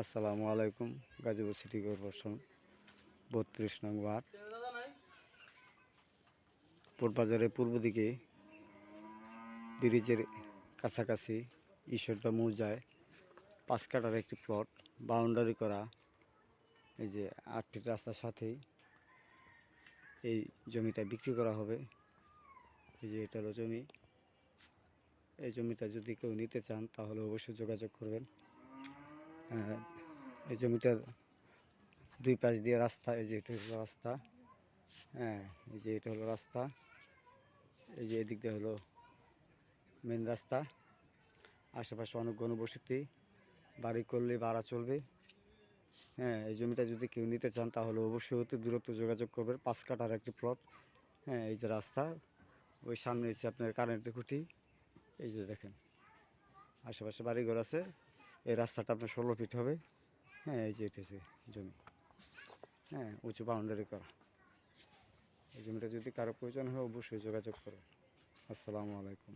আসসালামু আলাইকুম। Gazipur city corporation ৩২ নং ওয়ার্ড পোর্টবাজারের পূর্ব দিকে ব্রিজের কাছাকাছি ঈশ্বরদা মৌজায় ৫ কাঠার একটি প্লট বাউন্ডারি করা। এই যে ৮ ফিট রাস্তার সাথেই এই জমিটা বিক্রি করা হবে। এই যে এটা হলো জমি। এই জমিটা যদি কেউ নিতে চান তাহলে অবশ্যই যোগাযোগ করবেন। এই জমিটার দুই পাশ দিয়ে রাস্তা। এই যে এটা হলো রাস্তা। এই যে এটা হলো রাস্তা। এই যে এদিক দিয়ে হলো মেন রাস্তা। আশেপাশে অনেক ঘনবসতি, বাড়ি করলে ভাড়া চলবে। এই জমিটা যদি কেউ নিতে চান তাহলে অবশ্যই অতি দূরত্ব যোগাযোগ করবেন। ৫ কাঠার একটি প্লট। এই যে রাস্তা, ওই সামনে হচ্ছে আপনার কারেন্টের খুঁটি। এই যে দেখেন আশেপাশে বাড়িঘর আছে। এই রাস্তাটা আপনার ১৬ ফিট হবে। এই যে এটা হচ্ছে জমি। উঁচু বাউন্ডারি করা। এই জমিটা যদি কারো প্রয়োজন হয় অবশ্যই যোগাযোগ করুন। আসসালামু আলাইকুম।